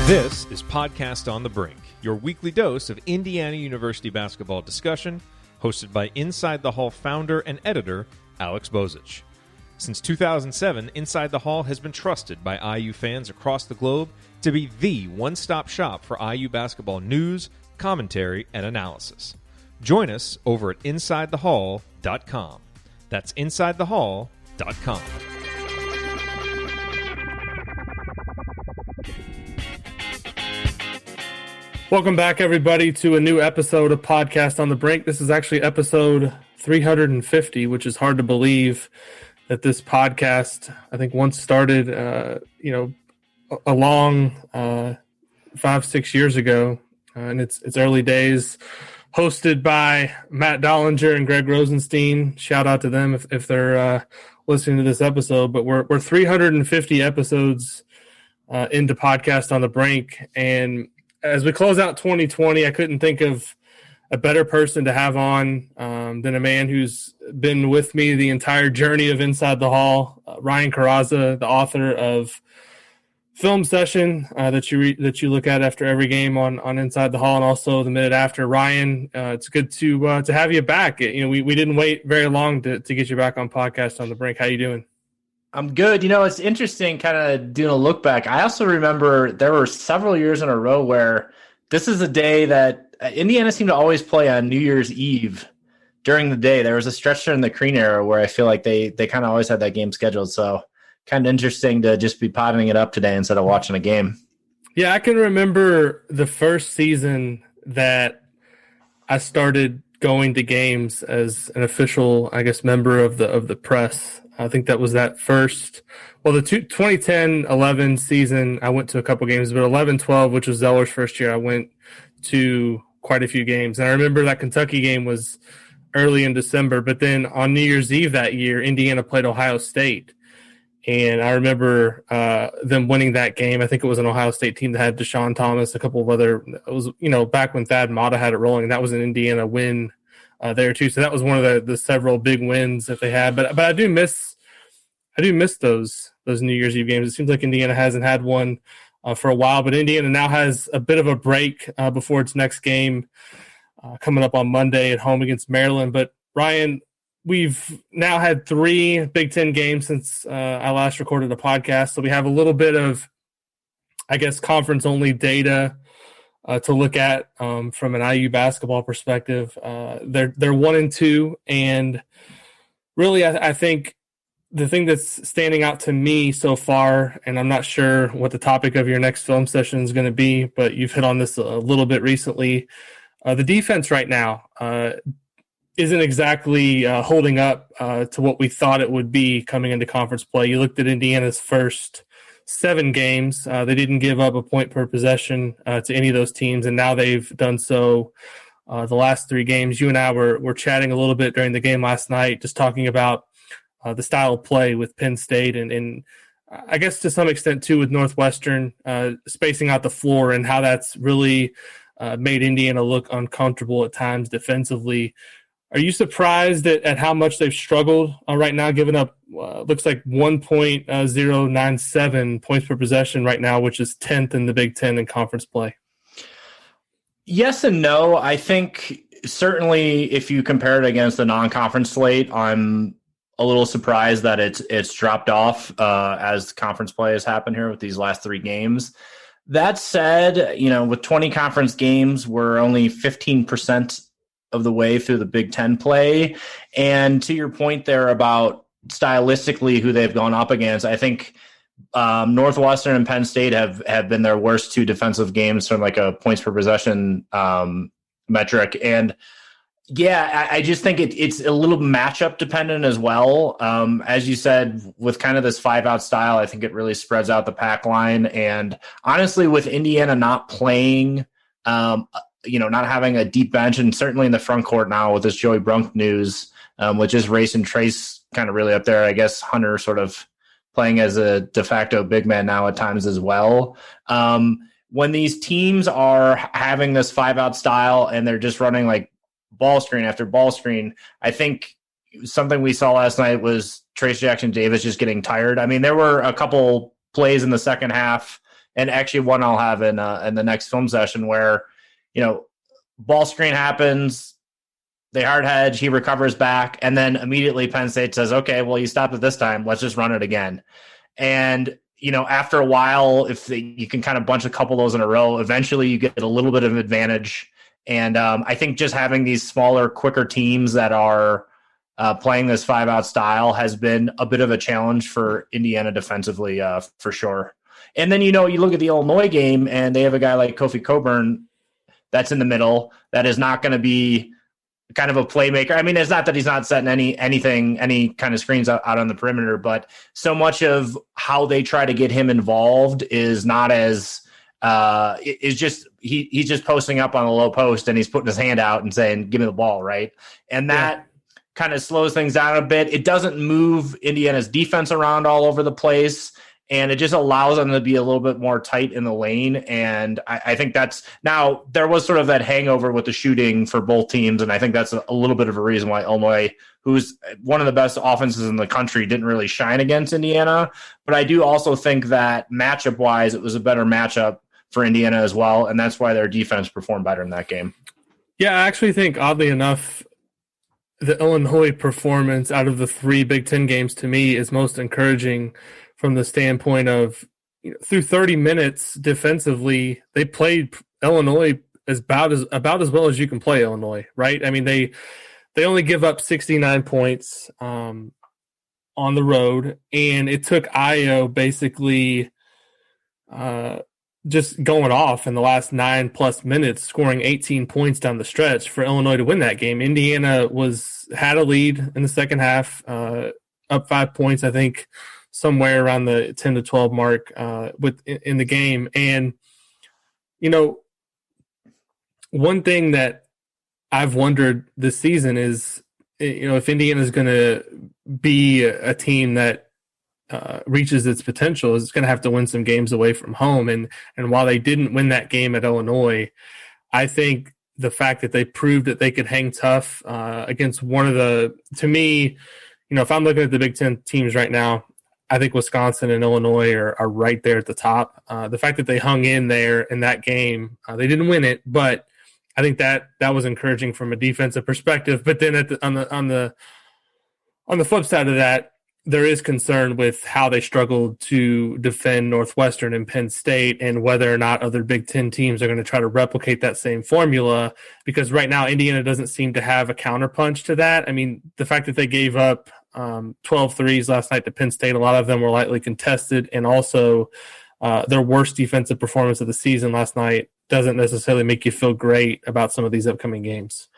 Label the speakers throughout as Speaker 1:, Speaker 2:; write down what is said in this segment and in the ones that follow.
Speaker 1: This is Podcast on the Brink, your weekly dose of Indiana University basketball discussion, hosted by Inside the Hall founder and editor, Alex Bozich. Since 2007, Inside the Hall has been trusted by IU fans across the globe to be the one-stop shop for IU basketball news, commentary, and analysis. Join us over at InsideTheHall.com. That's InsideTheHall.com.
Speaker 2: Welcome back, everybody, to a new episode of Podcast on the Brink. This is actually episode 350, which is hard to believe that this podcast, I think, once started, a long 5-6 years ago, and it's early days. Hosted by Matt Dollinger and Greg Rosenstein. Shout out to them if they're listening to this episode. But we're 350 episodes into Podcast on the Brink, and as we close out 2020, I couldn't think of a better person to have on than a man who's been with me the entire journey of Inside the Hall, Ryan Corazza, the author of Film Session that you look at after every game on Inside the Hall, and also the minute after. Ryan, it's good to have you back. We didn't wait very long to get you back on Podcast on the Brink. How you doing?
Speaker 3: I'm good. It's interesting kind of doing a look back. I also remember there were several years in a row where this is a day that Indiana seemed to always play on New Year's Eve during the day. There was a stretch during the Crean era where I feel like they kind of always had that game scheduled. So kind of interesting to just be potting it up today instead of watching a game.
Speaker 2: Yeah, I can remember the first season that I started going to games as an official, I guess, member of the press. I think that was that first. Well, the 2010-11 season, I went to a couple games, but 11-12, which was Zeller's first year, I went to quite a few games. And I remember that Kentucky game was early in December, but then on New Year's Eve that year, Indiana played Ohio State. And I remember them winning that game. I think it was an Ohio State team that had Deshaun Thomas, a couple of other. It was, back when Thad Matta had it rolling. That was an Indiana win there too. So that was one of the several big wins that they had. But I do miss those New Year's Eve games. It seems like Indiana hasn't had one for a while, but Indiana now has a bit of a break before its next game coming up on Monday at home against Maryland. But Ryan, we've now had 3 Big Ten games since I last recorded a podcast. So we have a little bit of, I guess, conference-only data to look at from an IU basketball perspective. They're 1-2, and really I think the thing that's standing out to me so far, and I'm not sure what the topic of your next film session is going to be, but you've hit on this a little bit recently. The defense right now isn't exactly holding up to what we thought it would be coming into conference play. You looked at Indiana's first 7 games. They didn't give up a point per possession to any of those teams, and now they've done so the last 3 games. You and I were chatting a little bit during the game last night, just talking about the style of play with Penn State and I guess to some extent too with Northwestern, spacing out the floor and how that's really made Indiana look uncomfortable at times defensively. Are you surprised at how much they've struggled right now, giving up looks like 1.097 points per possession right now, which is 10th in the Big Ten in conference play?
Speaker 3: Yes and no. I think certainly if you compare it against the non-conference slate, I'm a little surprised that it's dropped off as conference play has happened here with these last 3 games. That said, with 20 conference games, we're only 15% of the way through the Big Ten play. And to your point there about stylistically who they've gone up against, I think Northwestern and Penn State have been their worst 2 defensive games from like a points per possession metric. And yeah, I just think it's a little matchup dependent as well. As you said, with kind of this 5-out style, I think it really spreads out the pack line. And honestly, with Indiana not playing, not having a deep bench, and certainly in the front court now with this Joey Brunk news, which is Race and Trace kind of really up there. I guess Hunter sort of playing as a de facto big man now at times as well. When these teams are having this 5-out style and they're just running like ball screen after ball screen, I think something we saw last night was Trace Jackson Davis just getting tired. I mean, there were a couple plays in the second half and actually one I'll have in the next film session where, ball screen happens, they hard hedge, he recovers back, and then immediately Penn State says, okay, well, you stopped it this time, let's just run it again. And, after a while, if you can kind of bunch a couple of those in a row, eventually you get a little bit of advantage. And I think just having these smaller, quicker teams that are playing this 5-out style has been a bit of a challenge for Indiana defensively, for sure. And then, you look at the Illinois game and they have a guy like Kofi Coburn that's in the middle that is not going to be kind of a playmaker. I mean, it's not that he's not setting any kind of screens out on the perimeter, but so much of how they try to get him involved is not as he's just posting up on the low post and he's putting his hand out and saying, give me the ball. Right. And that kind of slows things down a bit. It doesn't move Indiana's defense around all over the place. And it just allows them to be a little bit more tight in the lane. And I think now there was sort of that hangover with the shooting for both teams. And I think that's a little bit of a reason why Illinois, who's one of the best offenses in the country, didn't really shine against Indiana. But I do also think that matchup wise, it was a better matchup for Indiana as well. And that's why their defense performed better in that game.
Speaker 2: Yeah, I actually think, oddly enough, the Illinois performance out of the 3 Big Ten games to me is most encouraging from the standpoint of, through 30 minutes defensively, they played Illinois about as well as you can play Illinois, right? I mean, they only give up 69 points on the road, and it took Io basically just going off in the last 9+ minutes, scoring 18 points down the stretch for Illinois to win that game. Indiana had a lead in the second half, up 5 points, I think, somewhere around the 10 to 12 mark in the game. And, one thing that I've wondered this season is, if Indiana is going to be a team that reaches its potential, is it's going to have to win some games away from home. And while they didn't win that game at Illinois, I think the fact that they proved that they could hang tough against one of to me, if I'm looking at the Big Ten teams right now, I think Wisconsin and Illinois are right there at the top. The fact that they hung in there in that game, they didn't win it, but I think that was encouraging from a defensive perspective. But then on the flip side of that, there is concern with how they struggled to defend Northwestern and Penn State, and whether or not other Big Ten teams are going to try to replicate that same formula. Because right now, Indiana doesn't seem to have a counterpunch to that. I mean, the fact that they gave up 12 threes last night to Penn State, a lot of them were lightly contested, and also their worst defensive performance of the season last night doesn't necessarily make you feel great about some of these upcoming games.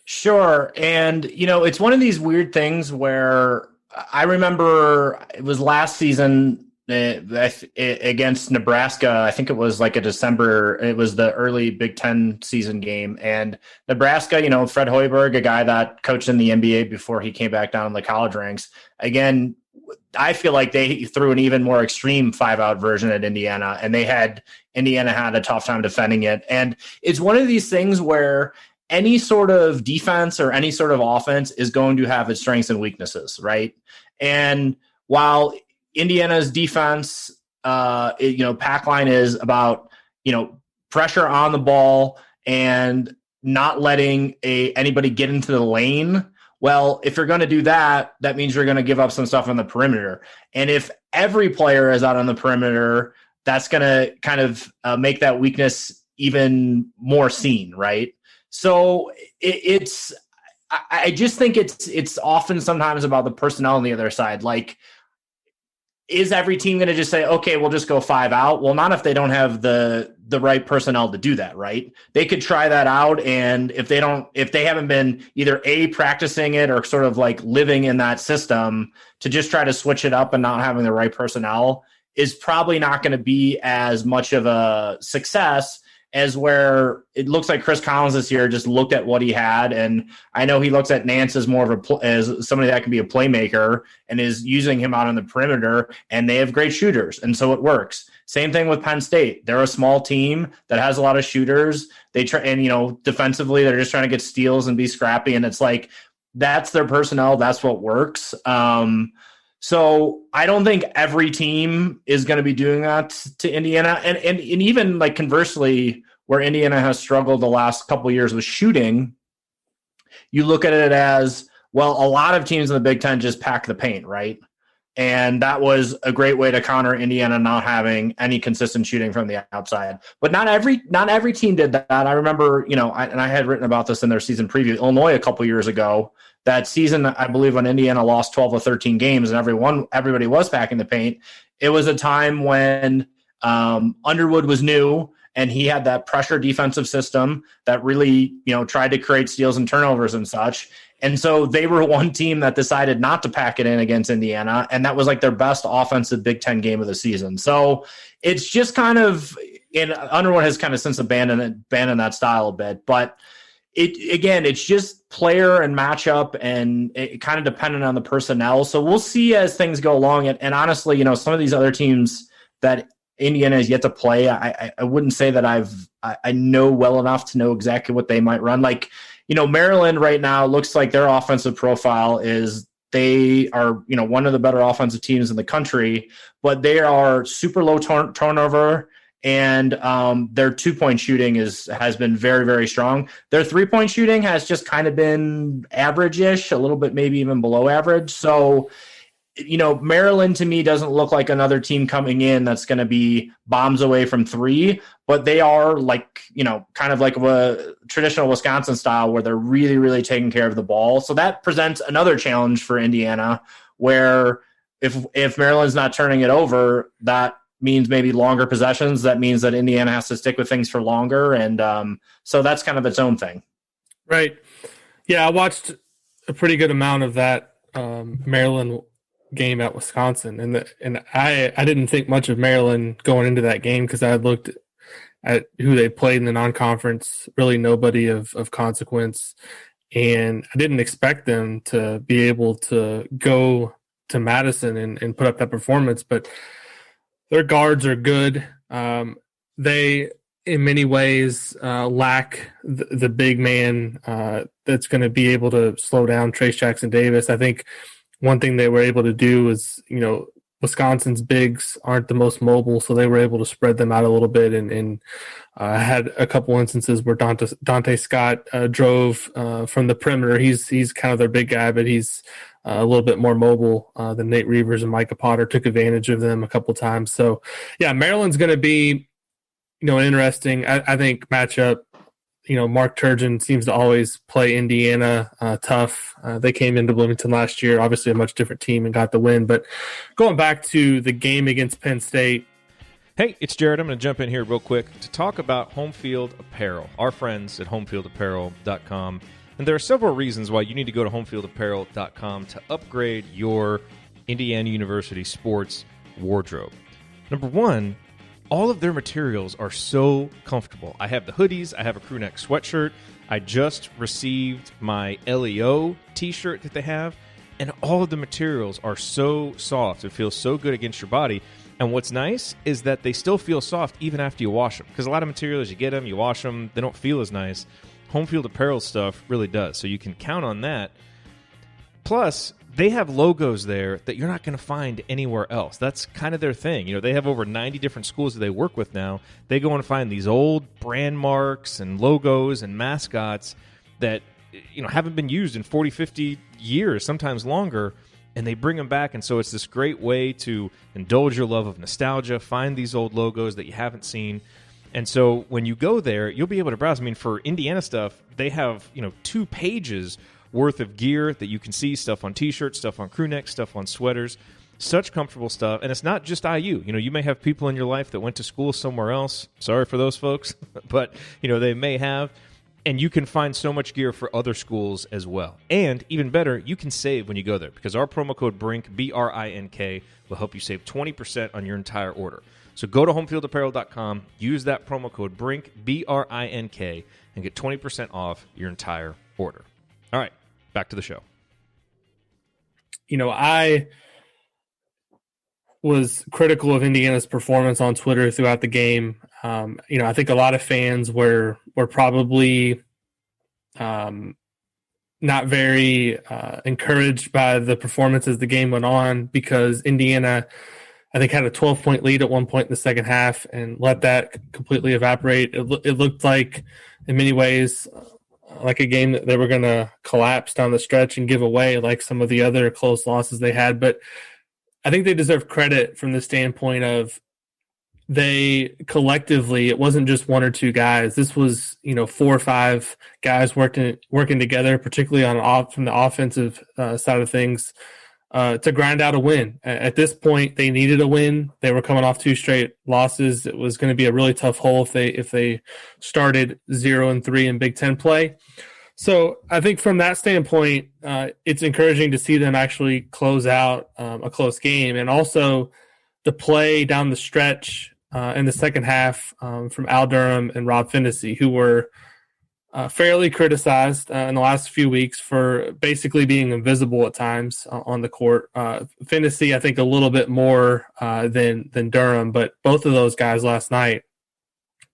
Speaker 3: Sure. And, it's one of these weird things where I remember it was last season against Nebraska. I think it was like it was the early Big Ten season game. And Nebraska, Fred Hoiberg, a guy that coached in the NBA before he came back down in the college ranks. Again, I feel like they threw an even more extreme 5-out version at Indiana, and Indiana had a tough time defending it. And it's one of these things where any sort of defense or any sort of offense is going to have its strengths and weaknesses, right? And while Indiana's defense, pack line is about, pressure on the ball and not letting anybody get into the lane. Well, if you're going to do that, that means you're going to give up some stuff on the perimeter. And if every player is out on the perimeter, that's going to kind of make that weakness even more seen, right? So I just think it's often sometimes about the personnel on the other side. Like, is every team going to just say, okay, we'll just go 5-out? Well, not if they don't have the right personnel to do that, right? They could try that out. And if they haven't been either practicing it or sort of like living in that system, to just try to switch it up and not having the right personnel is probably not going to be as much of a success as where it looks like Chris Collins this year just looked at what he had. And I know he looks at Nance as more of as somebody that can be a playmaker and is using him out on the perimeter, and they have great shooters. And so it works. Same thing with Penn State. They're a small team that has a lot of shooters. They try, and, defensively, they're just trying to get steals and be scrappy. And it's like, that's their personnel. That's what works. So I don't think every team is going to be doing that to Indiana. And even like conversely, where Indiana has struggled the last couple of years with shooting, you look at it as, well, a lot of teams in the Big Ten just pack the paint, right? And that was a great way to counter Indiana not having any consistent shooting from the outside. But not every team did that. I remember, and I had written about this in their season preview, Illinois a couple years ago. That season, I believe, when Indiana lost 12 or 13 games and everybody was packing the paint, it was a time when Underwood was new and he had that pressure defensive system that really, tried to create steals and turnovers and such. And so they were one team that decided not to pack it in against Indiana, and that was like their best offensive Big Ten game of the season. So it's just kind of, and Underwood has kind of since abandoned that style a bit, but it's just player and matchup, and it kind of dependent on the personnel. So we'll see as things go along. And honestly, some of these other teams that Indiana has yet to play, I wouldn't say that I know well enough to know exactly what they might run. Like, Maryland right now looks like their offensive profile is they are, one of the better offensive teams in the country, but they are super low turnover, and their 2-point shooting has been very, very strong. Their 3-point shooting has just kind of been average-ish, a little bit maybe even below average. So, Maryland to me doesn't look like another team coming in that's going to be bombs away from 3, but they are like, kind of like a traditional Wisconsin style where they're really, really taking care of the ball. So that presents another challenge for Indiana, where if Maryland's not turning it over, that means maybe longer possessions. That means that Indiana has to stick with things for longer. And so that's kind of its own thing.
Speaker 2: Right. Yeah, I watched a pretty good amount of that Maryland game at Wisconsin, and I didn't think much of Maryland going into that game because I had looked at who they played in the non-conference, really nobody of consequence, and I didn't expect them to be able to go to Madison and put up that performance, but their guards are good. They in many ways lack the big man that's going to be able to slow down Trayce Jackson-Davis. I think one thing they were able to do is, Wisconsin's bigs aren't the most mobile, so they were able to spread them out a little bit and had a couple instances where Dante Scott drove from the perimeter. He's kind of their big guy, but he's a little bit more mobile than Nate Reavers and Micah Potter. Took advantage of them a couple times. So, yeah, Maryland's going to be, an interesting, I think, matchup. Mark Turgeon seems to always play Indiana tough. They came into Bloomington last year, obviously a much different team, and got the win. But going back to the game against Penn State.
Speaker 1: Hey, it's Jared. I'm going to jump in here real quick to talk about Home Field Apparel, our friends at homefieldapparel.com. And there are several reasons why you need to go to homefieldapparel.com to upgrade your Indiana University sports wardrobe. Number one, all of their materials are so comfortable. I have the hoodies. I have a crew neck sweatshirt. I just received my LEO t-shirt that they have, and all of the materials are so soft. It feels so good against your body. And what's nice is that they still feel soft even after you wash them, because a lot of materials, you get them, you wash them, they don't feel as nice. Home Field Apparel stuff really does, so you can count on that. Plus, they have logos there that you're not going to find anywhere else. That's kind of their thing. They have over 90 different schools that they work with now. They go and find these old brand marks and logos and mascots that haven't been used in 40, 50 years, sometimes longer, and they bring them back. And so it's this great way to indulge your love of nostalgia, find these old logos that you haven't seen. And so when you go there, you'll be able to browse. I mean, for Indiana stuff, they have 2 pages worth of gear that you can see, stuff on t-shirts, stuff on crew necks, stuff on sweaters, such comfortable stuff. And it's not just IU. You may have people in your life that went to school somewhere else. Sorry for those folks, but they may have. And you can find so much gear for other schools as well. And even better, you can save when you go there, because our promo code BRINK, B-R-I-N-K, will help you save 20% on your entire order. So go to homefieldapparel.com, use that promo code BRINK, B-R-I-N-K, and get 20% off your entire order. All right. Back to the show.
Speaker 2: I was critical of Indiana's performance on Twitter throughout the game. I think a lot of fans were probably not very encouraged by the performance as the game went on, because Indiana, I think, had a 12-point lead at one point in the second half and let that completely evaporate. It looked like, in many ways, like a game that they were going to collapse down the stretch and give away like some of the other close losses they had. But I think they deserve credit from the standpoint of they collectively, it wasn't just one or two guys. This was, 4 or 5 guys working together, particularly from the offensive side of things, to grind out a win. At this point, they needed a win. They were coming off 2 straight losses. It was going to be a really tough hole if they started 0-3 in Big Ten play. So I think from that standpoint, it's encouraging to see them actually close out a close game. And also the play down the stretch in the second half from Al Durham and Rob Phinisee, who were fairly criticized in the last few weeks for basically being invisible at times on the court. Phinisee, I think, a little bit more than Durham, but both of those guys last night,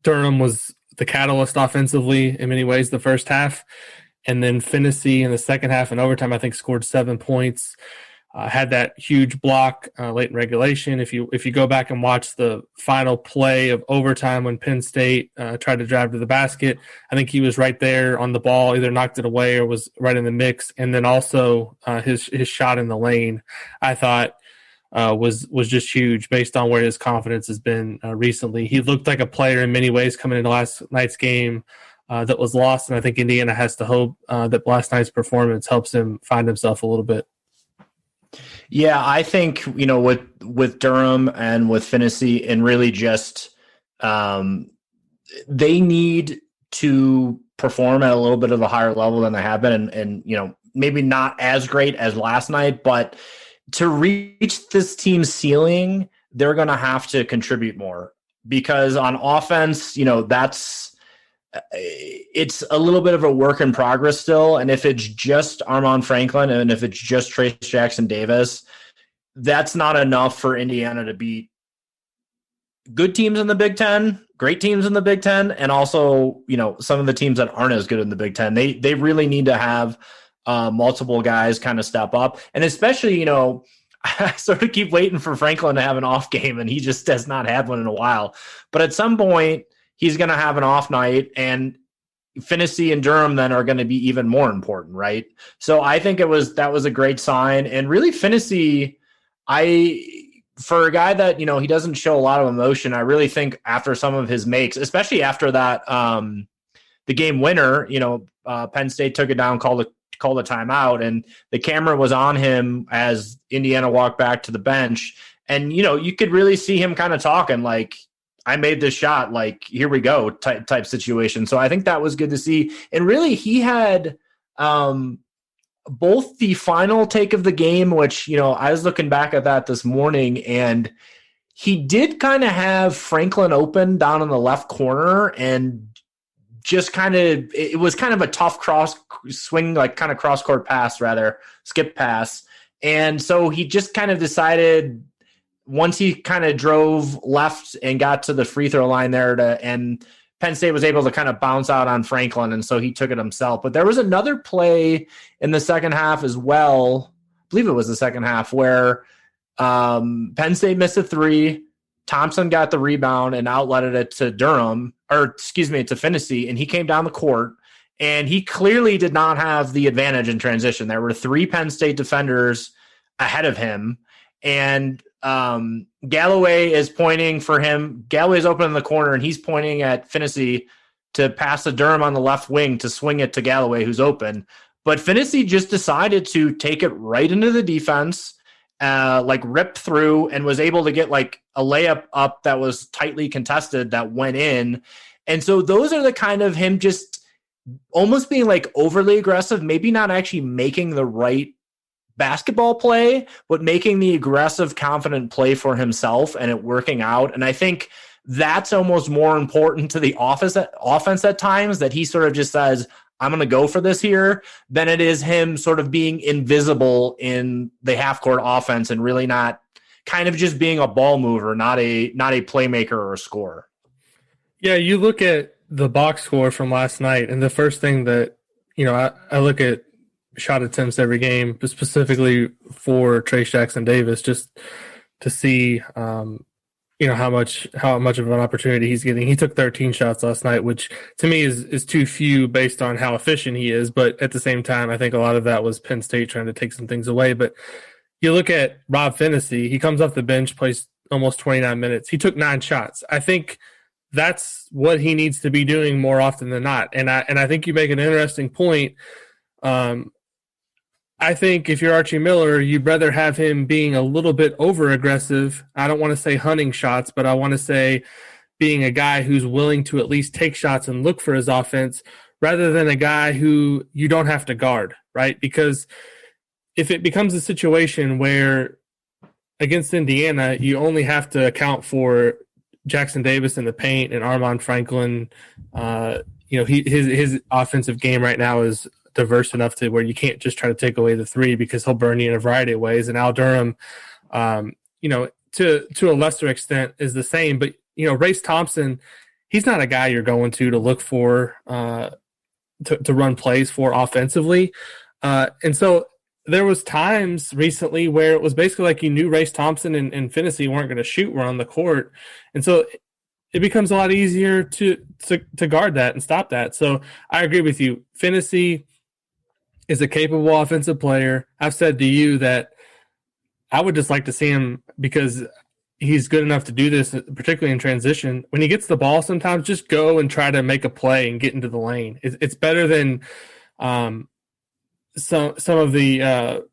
Speaker 2: Durham was the catalyst offensively in many ways the first half, and then Phinisee in the second half and overtime, I think, scored 7 points. Had that huge block late in regulation. If you go back and watch the final play of overtime when Penn State tried to drive to the basket, I think he was right there on the ball, either knocked it away or was right in the mix. And then also his shot in the lane, I thought was just huge based on where his confidence has been recently. He looked like a player in many ways coming into last night's game that was lost, and I think Indiana has to hope that last night's performance helps him find himself a little bit.
Speaker 3: Yeah, I think, with Durham and with Phinisee, and really just they need to perform at a little bit of a higher level than they have been, and maybe not as great as last night, but to reach this team's ceiling, they're going to have to contribute more, because on offense, it's a little bit of a work in progress still. And if it's just Armon Franklin and if it's just Trey Jackson-Davis, that's not enough for Indiana to beat good teams in the Big Ten, great teams in the Big Ten, and also, some of the teams that aren't as good in the Big Ten. They really need to have multiple guys kind of step up. And especially, I sort of keep waiting for Franklin to have an off game, and he just has not had one in a while. But at some point, he's going to have an off night, and Phinisee and Durham then are going to be even more important, right? So I think that was a great sign. And really, Phinisee, for a guy that, he doesn't show a lot of emotion, I really think after some of his makes, especially after that, the game winner, Penn State took it down, called a timeout, and the camera was on him as Indiana walked back to the bench. And, you could really see him kind of talking like, I made this shot, like, here we go type situation. So I think that was good to see. And really, he had both the final take of the game, which, I was looking back at that this morning, and he did kind of have Franklin open down in the left corner, and just it was kind of a tough cross swing, like kind of cross court pass, rather skip pass. And so he just kind of decided, once he kind of drove left and got to the free throw line there, and Penn State was able to kind of bounce out on Franklin, and so he took it himself. But there was another play in the second half as well, I believe it was the second half, where Penn State missed a 3, Thompson got the rebound and outletted it to to Phinisee, and he came down the court, and he clearly did not have the advantage in transition. There were 3 Penn State defenders ahead of him, and Galloway is pointing for him. Galloway's open in the corner, and he's pointing at Phinisee to pass to Durham on the left wing to swing it to Galloway, who's open. But Phinisee just decided to take it right into the defense, ripped through, and was able to get like a layup up that was tightly contested that went in. And so those are the kind of him just almost being like overly aggressive, maybe not actually making the right basketball play, but making the aggressive, confident play for himself and it working out. And I think that's almost more important to the offense at times, that he sort of just says, I'm going to go for this here, than it is him sort of being invisible in the half court offense and really not kind of just being a ball mover, not a playmaker or a scorer.
Speaker 2: Yeah, you look at the box score from last night, and the first thing that, I look at shot attempts every game, but specifically for Trayce Jackson-Davis, just to see how much of an opportunity he's getting. He took 13 shots last night, which to me is too few based on how efficient he is. But at the same time, I think a lot of that was Penn State trying to take some things away. But you look at Rob Phinisee, he comes off the bench, plays almost 29 minutes. He took 9 shots. I think that's what he needs to be doing more often than not. And I think you make an interesting point. I think if you're Archie Miller, you'd rather have him being a little bit over aggressive. I don't want to say hunting shots, but I want to say being a guy who's willing to at least take shots and look for his offense rather than a guy who you don't have to guard, right? Because if it becomes a situation where against Indiana, you only have to account for Jackson-Davis in the paint and Armon Franklin, his offensive game right now is diverse enough to where you can't just try to take away the three because he'll burn you in a variety of ways. And Al Durham, to a lesser extent is the same, but Race Thompson, he's not a guy you're going to look for, to run plays for offensively. And so there was times recently where it was basically like you knew Race Thompson and Phinisee weren't going to shoot were on the court. And so it becomes a lot easier to guard that and stop that. So I agree with you. Phinisee is a capable offensive player. I've said to you that I would just like to see him because he's good enough to do this, particularly in transition. When he gets the ball, sometimes just go and try to make a play and get into the lane. It's better than some of the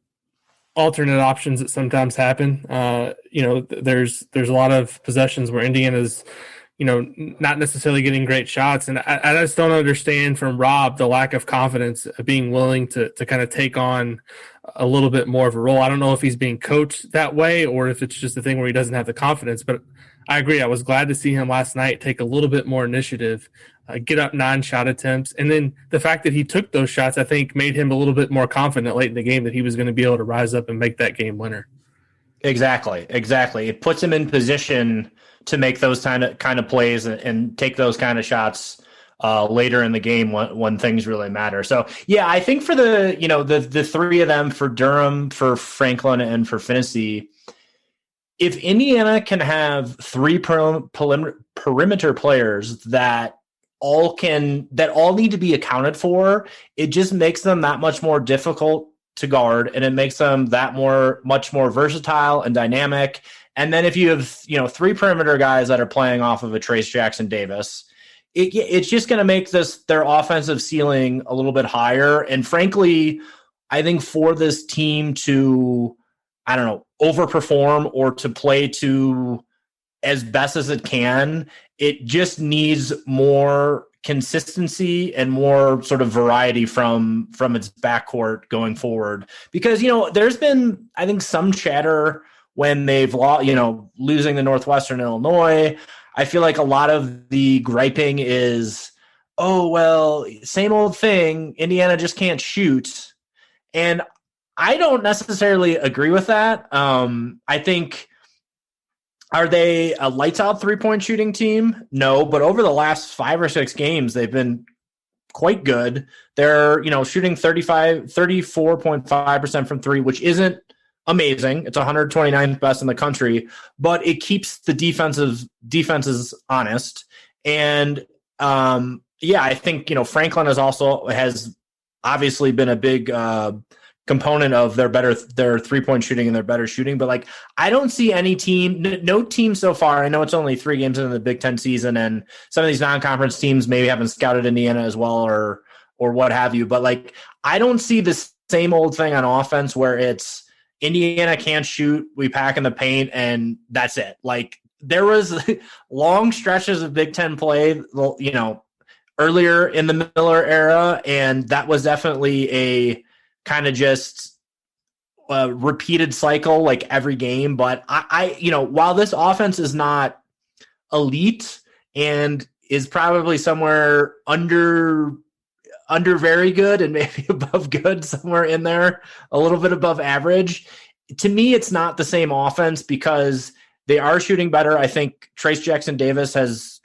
Speaker 2: alternate options that sometimes happen. There's a lot of possessions where Indiana's not necessarily getting great shots. And I just don't understand from Rob the lack of confidence of being willing to kind of take on a little bit more of a role. I don't know if he's being coached that way or if it's just a thing where he doesn't have the confidence. But I agree. I was glad to see him last night take a little bit more initiative, get up 9 shot attempts. And then the fact that he took those shots, I think, made him a little bit more confident late in the game that he was going to be able to rise up and make that game winner.
Speaker 3: Exactly. It puts him in position to make those kind of plays and take those kind of shots later in the game when things really matter. So yeah, I think for the three of them, for Durham, for Franklin, and for Phinisee, if Indiana can have 3 perimeter players that all need to be accounted for, it just makes them that much more difficult to guard, and it makes them much more versatile and dynamic. And then if you have 3 perimeter guys that are playing off of a Trayce Jackson-Davis, it's just going to make their offensive ceiling a little bit higher. And frankly, I think for this team to, overperform or to play to as best as it can, it just needs more consistency and more sort of variety from its backcourt going forward. Because, there's been, I think, some chatter when they've lost, losing to Northwestern Illinois. I feel like a lot of the griping is, oh, well, same old thing. Indiana just can't shoot. And I don't necessarily agree with that. I think, are they a lights out 3-point shooting team? No, but over the last 5 or 6 games, they've been quite good. They're, shooting 34.5% from 3, which isn't amazing. It's 129th best in the country, but it keeps the defenses honest. And I think Franklin has obviously been a big component of their 3-point shooting and their better shooting. But I don't see no team so far. I know it's only 3 games into the Big Ten season, and some of these non-conference teams maybe haven't scouted Indiana as well or what have you. But I don't see the same old thing on offense where it's Indiana can't shoot, we pack in the paint, and that's it. There was long stretches of Big Ten play, earlier in the Miller era, and that was definitely a kind of just a repeated cycle every game. But I while this offense is not elite and is probably somewhere under very good and maybe above good, somewhere in there, a little bit above average. To me, it's not the same offense because they are shooting better. I think Trayce Jackson-Davis has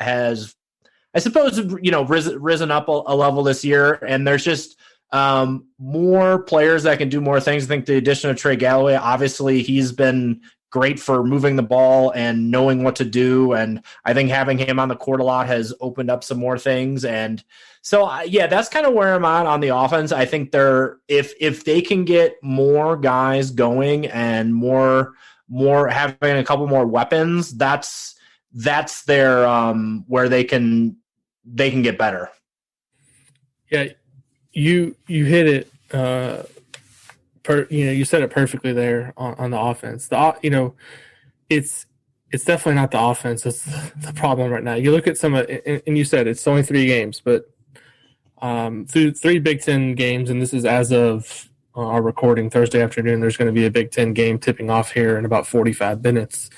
Speaker 3: I suppose, risen up a level this year, and there's just more players that can do more things. I think the addition of Trey Galloway, obviously he's been great for moving the ball and knowing what to do. And I think having him on the court a lot has opened up some more things. And so, yeah, that's kind of where I'm at on the offense. I think if they can get more guys going and more having a couple more weapons, that's their where they can get better.
Speaker 2: Yeah, you hit it. You said it perfectly there on the offense. It's definitely not the offense that's the problem right now. You look at some of, and you said it's only 3 games, but through 3 Big Ten games, and this is as of our recording Thursday afternoon. There's going to be a Big Ten game tipping off here in about 45 minutes.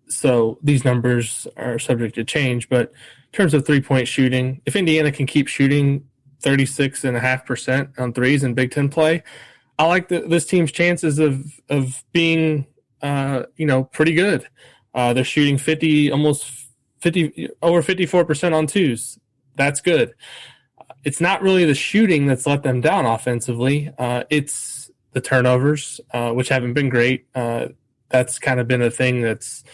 Speaker 2: So these numbers are subject to change, but in terms of 3-point shooting, if Indiana can keep shooting 36.5% on threes in Big Ten play, I like this team's chances of being, pretty good. They're shooting over 54% on twos. That's good. It's not really the shooting that's let them down offensively. It's the turnovers, which haven't been great. That's kind of been a thing that's,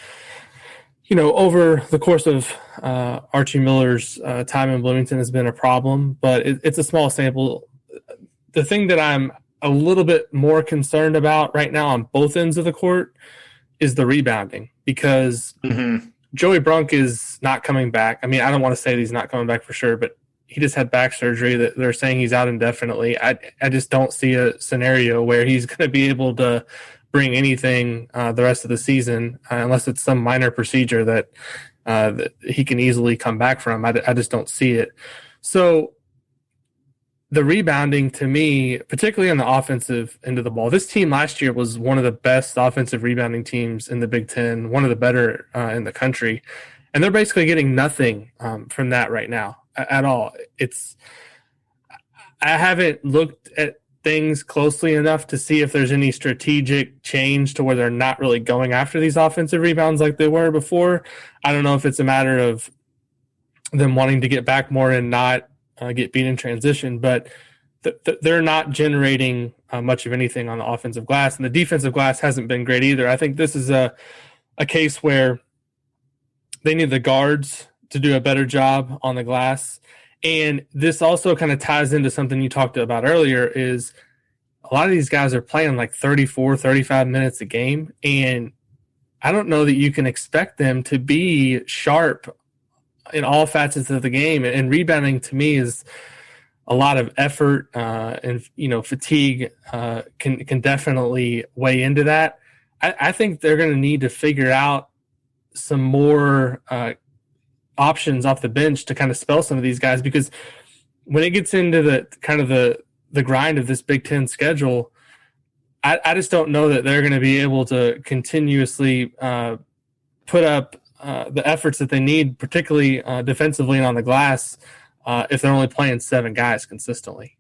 Speaker 2: over the course of Archie Miller's time in Bloomington has been a problem, but it's a small sample. The thing that I'm a little bit more concerned about right now on both ends of the court is the rebounding, because Joey Brunk is not coming back. I mean, I don't want to say that he's not coming back for sure, but he just had back surgery that they're saying he's out indefinitely. I just don't see a scenario where he's going to be able to bring anything the rest of the season unless it's some minor procedure that he can easily come back from. I just don't see it. So the rebounding, to me, particularly on the offensive end of the ball, this team last year was one of the best offensive rebounding teams in the Big Ten, one of the better in the country. And they're basically getting nothing from that right now at all. I haven't looked at things closely enough to see if there's any strategic change to where they're not really going after these offensive rebounds like they were before. I don't know if it's a matter of them wanting to get back more and not get beat in transition, but they're not generating much of anything on the offensive glass, and the defensive glass hasn't been great either. I think this is a case where they need the guards to do a better job on the glass. And this also kind of ties into something you talked about earlier, is a lot of these guys are playing like 34, 35 minutes a game. And I don't know that you can expect them to be sharp in all facets of the game. And rebounding, to me, is a lot of effort and, fatigue can definitely weigh into that. I think they're going to need to figure out some more options off the bench to kind of spell some of these guys, because when it gets into the kind of the grind of this Big Ten schedule, I just don't know that they're going to be able to continuously put up the efforts that they need, particularly defensively and on the glass, if they're only playing 7 guys consistently.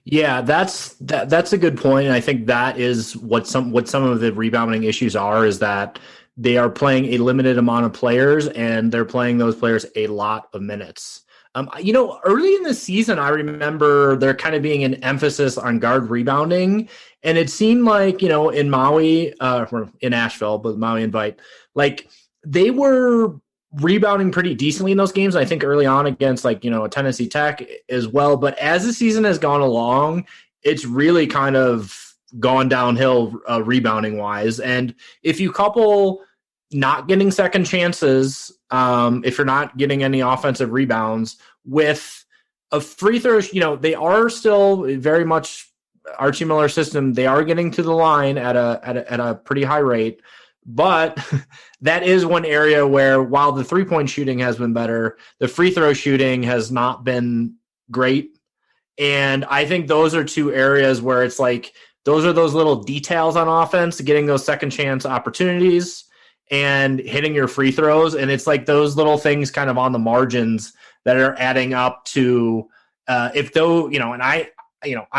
Speaker 3: Yeah, that's a good point. And I think that is what some of the rebounding issues are, is that they are playing a limited amount of players, and they're playing those players a lot of minutes. Early in the season, I remember there kind of being an emphasis on guard rebounding, and it seemed like, in Maui, or in Asheville, but Maui Invite, like they were rebounding pretty decently in those games. I think early on against a Tennessee Tech as well. But as the season has gone along, it's really kind of gone downhill rebounding wise. And if you couple not getting second chances, if you're not getting any offensive rebounds with a free throw, they are still very much Archie Miller system. They are getting to the line at a pretty high rate, but that is one area where, while the 3-point shooting has been better, the free throw shooting has not been great. And I think those are 2 areas where it's like, those are those little details on offense, getting those second chance opportunities and hitting your free throws. And it's like those little things kind of on the margins that are adding up to, I'm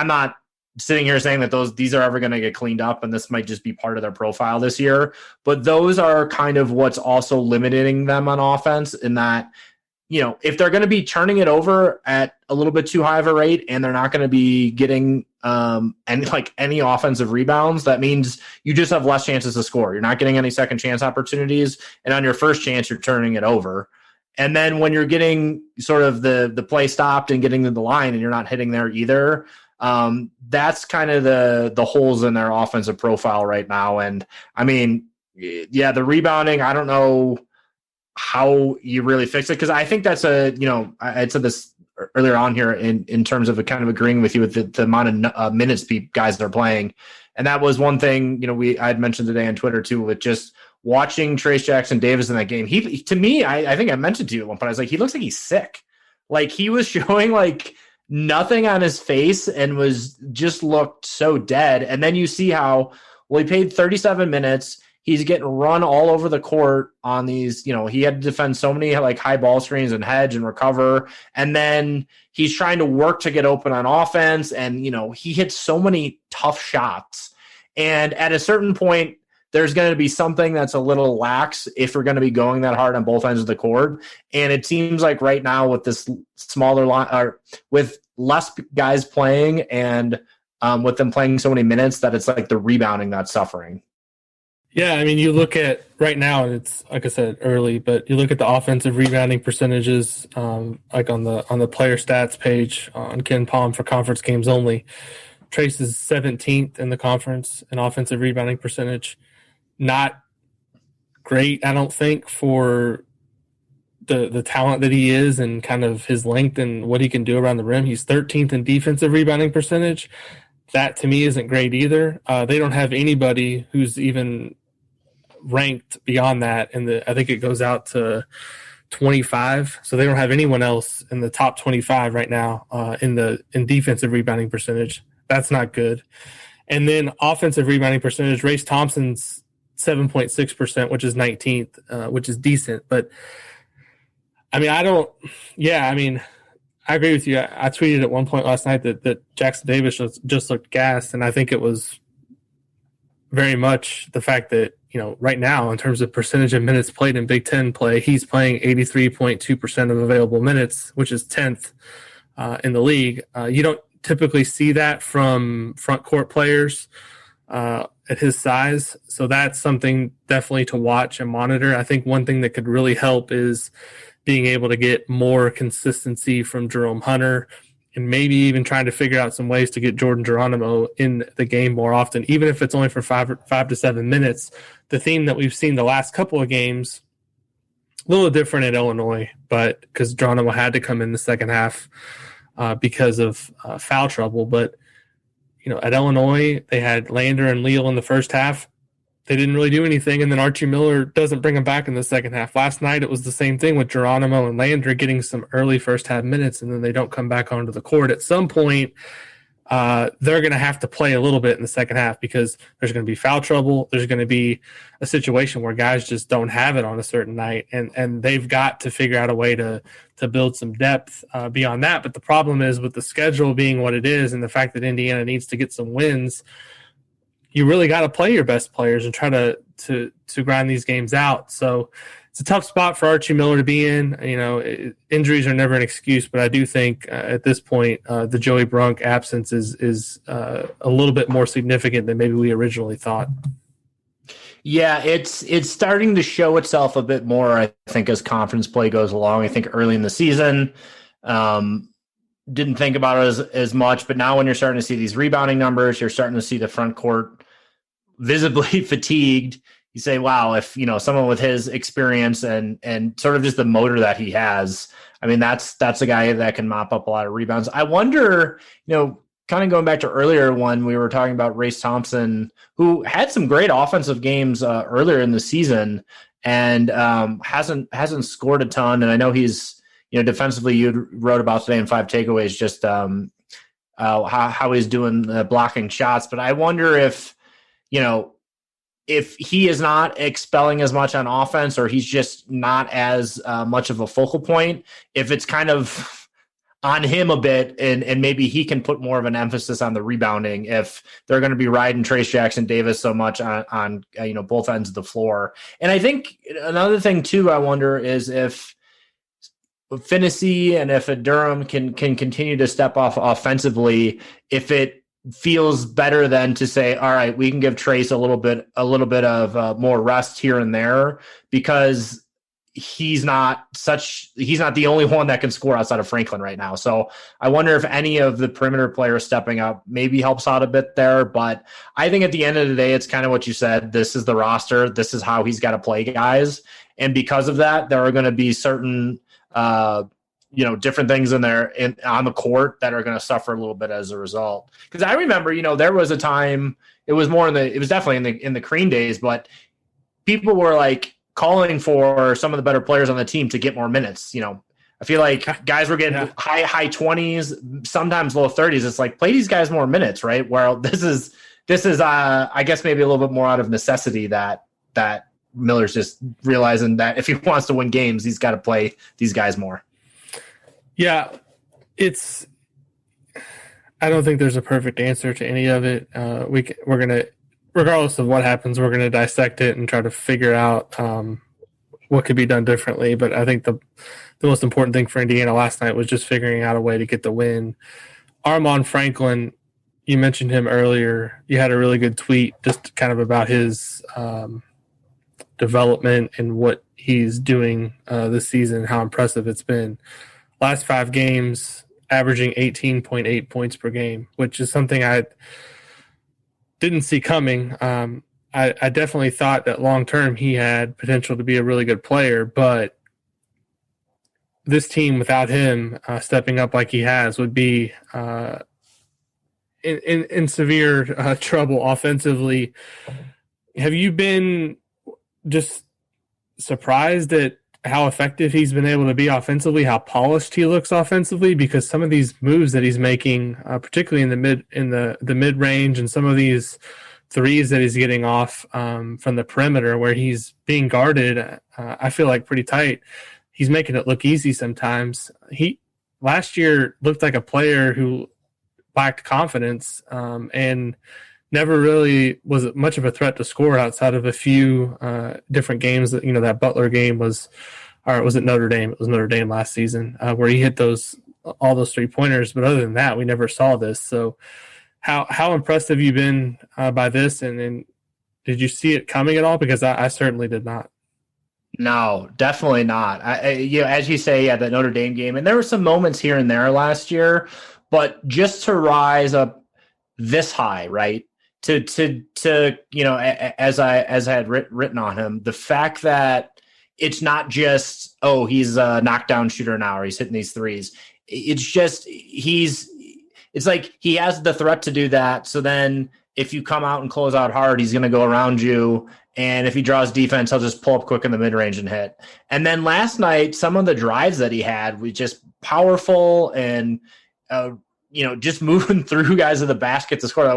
Speaker 3: not sitting here saying that these are ever going to get cleaned up, and this might just be part of their profile this year. But those are kind of what's also limiting them on offense, in that if they're going to be turning it over at a little bit too high of a rate and they're not going to be getting any offensive rebounds, that means you just have less chances to score. You're not getting any second chance opportunities. And on your first chance, you're turning it over. And then when you're getting sort of the play stopped and getting to the line and you're not hitting there either, that's kind of the holes in their offensive profile right now. And I mean, yeah, the rebounding, I don't know how you really fix it, because I think that's I said this earlier on here in terms of kind of agreeing with you with the amount of minutes guys are playing. And that was one thing, I had mentioned today on Twitter too, with just watching Trayce Jackson-Davis in that game. He, to me, I think I mentioned to you at one point, I was like, he looks like he's sick. Like, he was showing like nothing on his face and just looked so dead. And then you see how, he played 37 minutes. He's getting run all over the court on these, he had to defend so many like high ball screens and hedge and recover. And then he's trying to work to get open on offense. And, he hits so many tough shots. And at a certain point, there's going to be something that's a little lax if we're going to be going that hard on both ends of the court. And it seems like right now with this smaller line, or with less guys playing and with them playing so many minutes, that it's like the rebounding that's suffering.
Speaker 2: Yeah, I mean, you look at right now, and it's like I said early, but you look at the offensive rebounding percentages, like on the player stats page on Ken Palm for conference games only. Trayce is 17th in the conference in offensive rebounding percentage. Not great, I don't think, for the talent that he is and kind of his length and what he can do around the rim. He's 13th in defensive rebounding percentage. That, to me, isn't great either. They don't have anybody who's even ranked beyond that. I think it goes out to 25. So they don't have anyone else in the top 25 right now in defensive rebounding percentage. That's not good. And then offensive rebounding percentage, Race Thompson's 7.6%, which is 19th, which is decent. But, I mean, I agree with you. I tweeted at one point last night that Jackson Davis just looked gassed, and I think it was very much the fact that, right now, in terms of percentage of minutes played in Big Ten play, he's playing 83.2% of available minutes, which is 10th in the league. You don't typically see that from front court players at his size, so that's something definitely to watch and monitor. I think one thing that could really help is being able to get more consistency from Jerome Hunter, and maybe even trying to figure out some ways to get Jordan Geronimo in the game more often, even if it's only for 5 to 7 minutes. The theme that we've seen the last couple of games, a little different at Illinois, but because Geronimo had to come in the second half because of foul trouble. But, at Illinois, they had Lander and Leal in the first half. They didn't really do anything, and then Archie Miller doesn't bring him back in the second half. Last night, it was the same thing with Geronimo and Lander getting some early first-half minutes, and then they don't come back onto the court. At some point, they're going to have to play a little bit in the second half because there's going to be foul trouble. There's going to be a situation where guys just don't have it on a certain night, and they've got to figure out a way to build some depth beyond that. But the problem is with the schedule being what it is and the fact that Indiana needs to get some wins, you really got to play your best players and try to grind these games out. So it's a tough spot for Archie Miller to be in. Injuries are never an excuse, but I do think at this point the Joey Brunk absence is a little bit more significant than maybe we originally thought.
Speaker 3: Yeah, it's starting to show itself a bit more, I think, as conference play goes along. I think early in the season, didn't think about it as much, but now when you're starting to see these rebounding numbers, you're starting to see the front court visibly fatigued. You say, wow, if someone with his experience and sort of just the motor that he has, I mean, that's a guy that can mop up a lot of rebounds. I wonder, kind of going back to earlier when we were talking about Race Thompson, who had some great offensive games earlier in the season and hasn't scored a ton. And I know he's, defensively, you wrote about today in 5 takeaways, just how he's doing blocking shots. But I wonder if he is not expelling as much on offense, or he's just not as much of a focal point, if it's kind of on him a bit, and maybe he can put more of an emphasis on the rebounding if they're going to be riding Trayce Jackson-Davis so much on both ends of the floor. And I think another thing too, I wonder is if Phinisee and if Durham can continue to step off offensively, if it feels better than to say, all right, we can give Trace a little bit of more rest here and there, because he's not the only one that can score outside of Franklin right now. So I wonder if any of the perimeter players stepping up maybe helps out a bit there. But I think at the end of the day, it's kind of what you said. This is the roster. This is how he's got to play guys. And because of that, there are going to be certain, different things in there on the court that are going to suffer a little bit as a result. Because I remember, there was a time, it was definitely in the Crean days, but people were like calling for some of the better players on the team to get more minutes. I feel like guys were getting high 20s, sometimes low 30s. It's like, play these guys more minutes, right? Well, this is I guess maybe a little bit more out of necessity that Miller's just realizing that if he wants to win games, he's got to play these guys more.
Speaker 2: Yeah, I don't think there's a perfect answer to any of it. We're going to, regardless of what happens, we're going to dissect it and try to figure out what could be done differently. But I think the most important thing for Indiana last night was just figuring out a way to get the win. Armon Franklin, you mentioned him earlier. You had a really good tweet just kind of about his development and what he's doing this season, how impressive it's been. Last 5 games, averaging 18.8 points per game, which is something I didn't see coming. I definitely thought that long-term he had potential to be a really good player, but this team without him stepping up like he has would be in severe trouble offensively. Have you been just surprised at how effective he's been able to be offensively, how polished he looks offensively? Because some of these moves that he's making, particularly in the mid range, and some of these threes that he's getting off from the perimeter where he's being guarded, I feel like pretty tight. He's making it look easy sometimes. He last year looked like a player who lacked confidence and never really was much of a threat to score outside of a few different games. That that Butler game was, or was it Notre Dame? It was Notre Dame last season where he hit all those 3-pointers. But other than that, we never saw this. So how impressed have you been by this? And did you see it coming at all? Because I certainly did not.
Speaker 3: No, definitely not. As you say, that Notre Dame game, and there were some moments here and there last year, but just to rise up this high, right? To as I had written on him, the fact that it's not just, he's a knockdown shooter now, or he's hitting these threes. It's just it's like he has the threat to do that. So then if you come out and close out hard, he's going to go around you. And if he draws defense, he'll just pull up quick in the mid-range and hit. And then last night, some of the drives that he had were just powerful and, just moving through guys of the basket to score.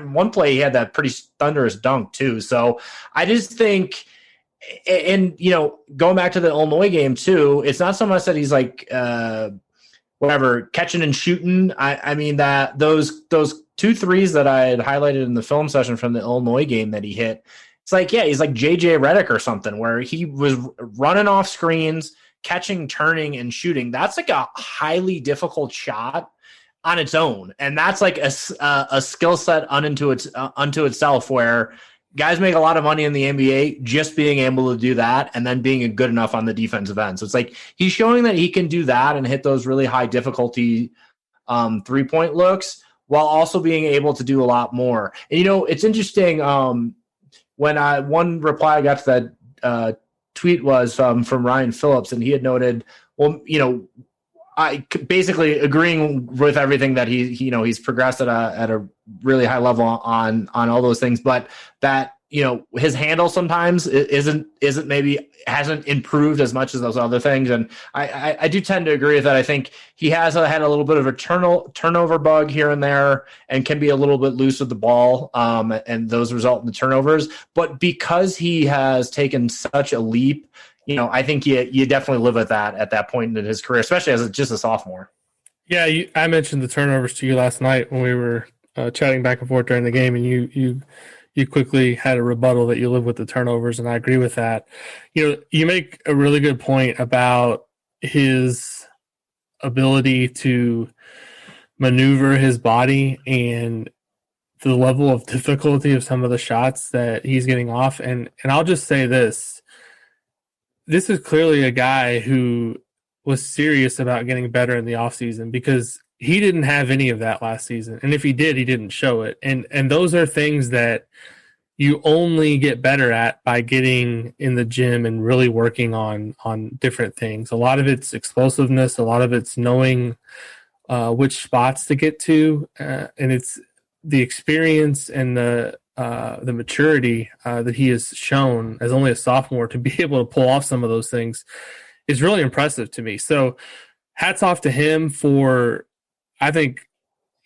Speaker 3: One play, he had that pretty thunderous dunk, too. So I just think, and, going back to the Illinois game, too, it's not so much that he's like, catching and shooting. I mean, that those 2 threes that I had highlighted in the film session from the Illinois game that he hit, it's like, he's like JJ Redick or something, where he was running off screens, catching, turning, and shooting. That's like a highly difficult shot on its own. And that's like a skill set unto itself, where guys make a lot of money in the NBA just being able to do that and then being good enough on the defensive end. So it's like he's showing that he can do that and hit those really high difficulty 3-point looks while also being able to do a lot more. And, it's interesting. When one reply I got to that tweet was from Ryan Phillips, and he had noted, I basically agreeing with everything that he's progressed at a really high level on all those things, but that his handle sometimes hasn't improved as much as those other things, and I do tend to agree with that. I think he has had a little bit of a turnover bug here and there, and can be a little bit loose with the ball, and those result in the turnovers. But because he has taken such a leap, I think you definitely live with that at that point in his career, especially as just a sophomore.
Speaker 2: Yeah, I mentioned the turnovers to you last night when we were chatting back and forth during the game, and you quickly had a rebuttal that you live with the turnovers, and I agree with that. You make a really good point about his ability to maneuver his body and the level of difficulty of some of the shots that he's getting off. And I'll just say this is clearly a guy who was serious about getting better in the offseason, because he didn't have any of that last season. And if he did, he didn't show it. And those are things that you only get better at by getting in the gym and really working on different things. A lot of it's explosiveness. A lot of it's knowing which spots to get to. And it's the experience and the maturity that he has shown as only a sophomore to be able to pull off some of those things is really impressive to me. So hats off to him for, I think,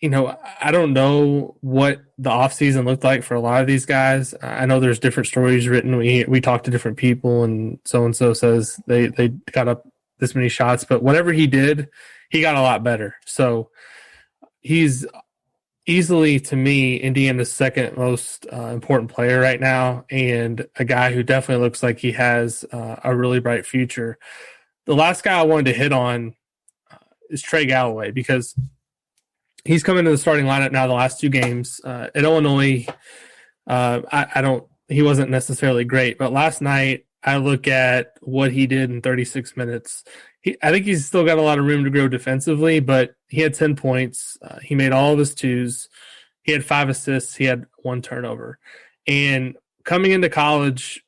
Speaker 2: I don't know what the offseason looked like for a lot of these guys. I know there's different stories written. We talked to different people, and so says they got up this many shots, but whatever he did, he got a lot better. So he's easily, to me, Indiana's second most important player right now, and a guy who definitely looks like he has a really bright future. The last guy I wanted to hit on is Trey Galloway, because he's come into the starting lineup now the last two games. At Illinois, he wasn't necessarily great, but last night I look at what he did in 36 minutes. I think he's still got a lot of room to grow defensively, but he had 10 points. He made all of his twos. He had 5 assists. He had 1 turnover. And coming into college,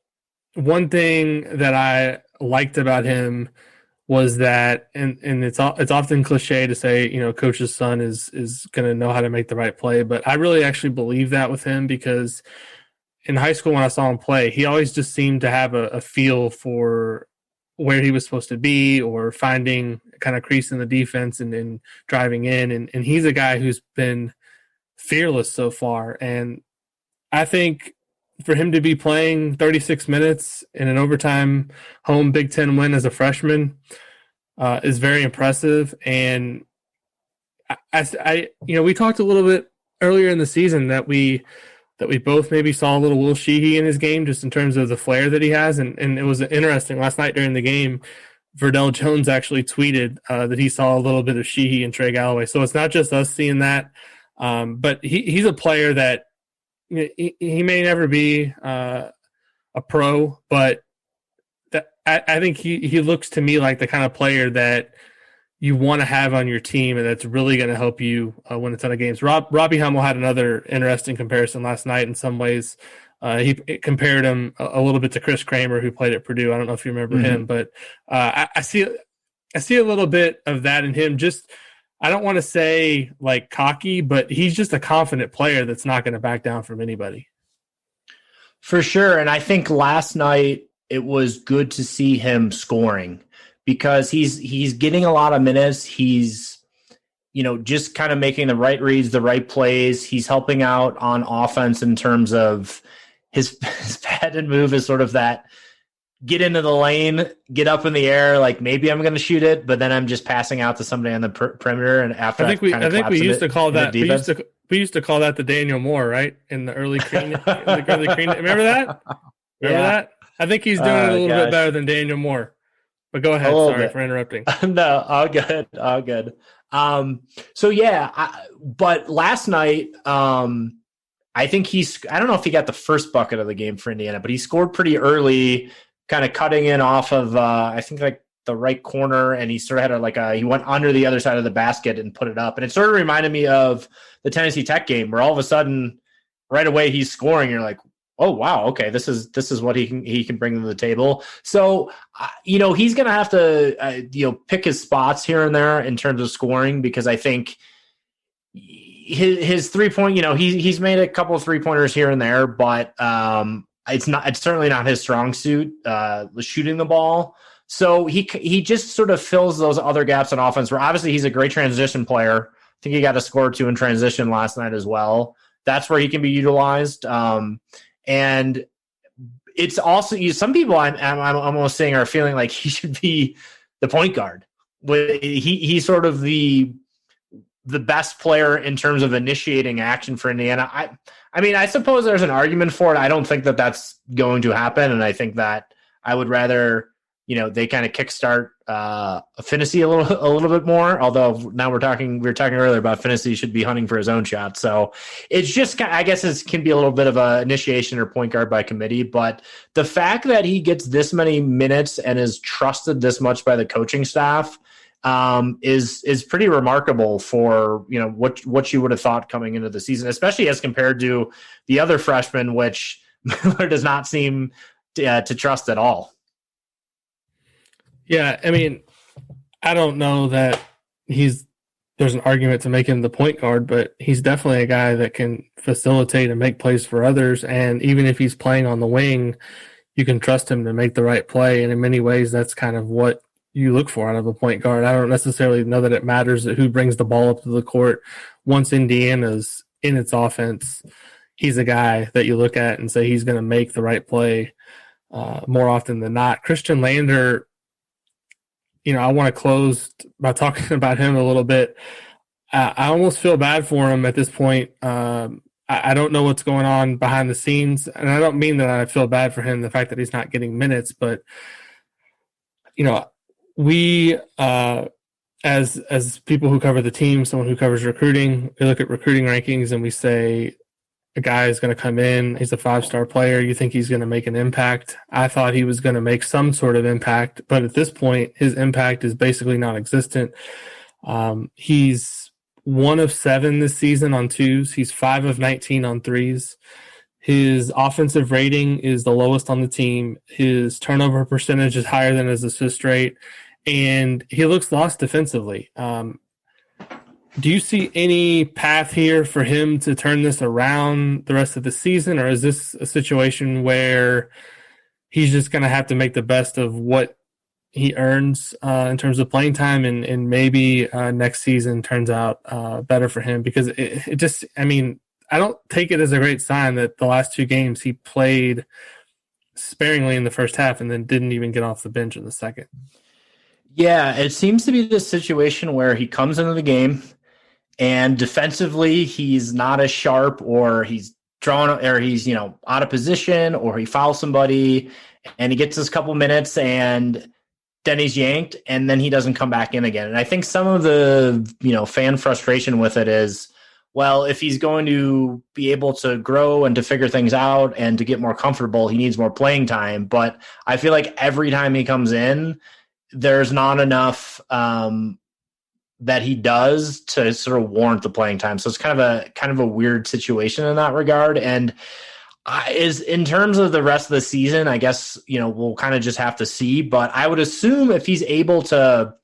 Speaker 2: one thing that I liked about him was that, and it's often cliche to say, coach's son is going to know how to make the right play, but I really actually believe that with him, because in high school when I saw him play, he always just seemed to have a feel for where he was supposed to be, or finding kind of crease in the defense and driving in. And he's a guy who's been fearless so far. And I think for him to be playing 36 minutes in an overtime home Big Ten win as a freshman is very impressive. And we talked a little bit earlier in the season that we both maybe saw a little Will Sheehy in his game, just in terms of the flair that he has. And it was interesting last night during the game, Verdell Jones actually tweeted that he saw a little bit of Sheehy and Trey Galloway. So it's not just us seeing that, but he's a player that he may never be a pro, but I think he looks to me like the kind of player that you want to have on your team, and that's really going to help you win a ton of games. Robbie Hummel had another interesting comparison last night. In some ways, he compared him a little bit to Chris Kramer, who played at Purdue. I don't know if you remember him, but I see a little bit of that in him. Just, I don't want to say like cocky, but he's just a confident player that's not going to back down from anybody.
Speaker 3: For sure. And I think last night it was good to see him scoring, because he's getting a lot of minutes. He's, just kind of making the right reads, the right plays. He's helping out on offense in terms of his patented move is sort of that get into the lane, get up in the air, like maybe I'm going to shoot it, but then I'm just passing out to somebody on the perimeter. And after
Speaker 2: I think we used to call that we used to call that the Daniel Moore, right? In the early Crean. Remember that? That? I think he's doing it a little bit better than Daniel Moore. But go ahead. Sorry for interrupting.
Speaker 3: No, all good. All good. But last night, I think I don't know if he got the first bucket of the game for Indiana, but he scored pretty early, kind of cutting in off of, I think like the right corner, and he sort of had he went under the other side of the basket and put it up. And it sort of reminded me of the Tennessee Tech game, where all of a sudden right away he's scoring. You're like, oh wow, okay, this is what he can bring to the table. So he's going to have to pick his spots here and there in terms of scoring, because I think his 3-point, he's made a couple of 3-pointers here and there, but it's certainly not his strong suit, shooting the ball. So he just sort of fills those other gaps on offense, where obviously he's a great transition player. I think he got a score or two in transition last night as well. That's where he can be utilized. And it's also, some people I'm almost saying are feeling like he should be the point guard. He's sort of the best player in terms of initiating action for Indiana. I mean, I suppose there's an argument for it. I don't think that that's going to happen. And I think that I would rather they kind of kickstart Phinisee a little bit more. Although now we were talking earlier about Phinisee should be hunting for his own shot. So it's just, I guess it can be a little bit of a initiation or point guard by committee. But the fact that he gets this many minutes and is trusted this much by the coaching staff is pretty remarkable for what you would have thought coming into the season, especially as compared to the other freshmen, which Miller does not seem to trust at all.
Speaker 2: Yeah, I mean, I don't know that there's an argument to make him the point guard, but he's definitely a guy that can facilitate and make plays for others. And even if he's playing on the wing, you can trust him to make the right play. And in many ways, that's kind of what you look for out of a point guard. I don't necessarily know that it matters who brings the ball up to the court. Once Indiana's in its offense, he's a guy that you look at and say he's going to make the right play more often than not. Khristian Lander, I want to close by talking about him a little bit. I almost feel bad for him at this point. I don't know what's going on behind the scenes, and I don't mean that I feel bad for him, the fact that he's not getting minutes, but we as people who cover the team, someone who covers recruiting, we look at recruiting rankings and we say a guy is going to come in, he's a 5-star player, you think he's going to make an impact. I thought he was going to make some sort of impact, but at this point, his impact is basically non-existent. He's 1 of 7 this season on twos. He's 5 of 19 on threes. His offensive rating is the lowest on the team. His turnover percentage is higher than his assist rate, and he looks lost defensively. Do you see any path here for him to turn this around the rest of the season, or is this a situation where he's just going to have to make the best of what he earns in terms of playing time, and maybe next season turns out better for him? Because it just, I mean, I don't take it as a great sign that the last 2 games he played sparingly in the first half and then didn't even get off the bench in the second.
Speaker 3: Yeah, it seems to be this situation where he comes into the game and defensively he's not as sharp, or he's drawn, or he's out of position, or he fouls somebody and he gets his couple minutes and then he's yanked and then he doesn't come back in again. And I think some of the fan frustration with it is, well, if he's going to be able to grow and to figure things out and to get more comfortable, he needs more playing time. But I feel like every time he comes in, there's not enough that he does to sort of warrant the playing time. So it's kind of a weird situation in that regard. And is in terms of the rest of the season, I guess, we'll kind of just have to see. But I would assume if he's able to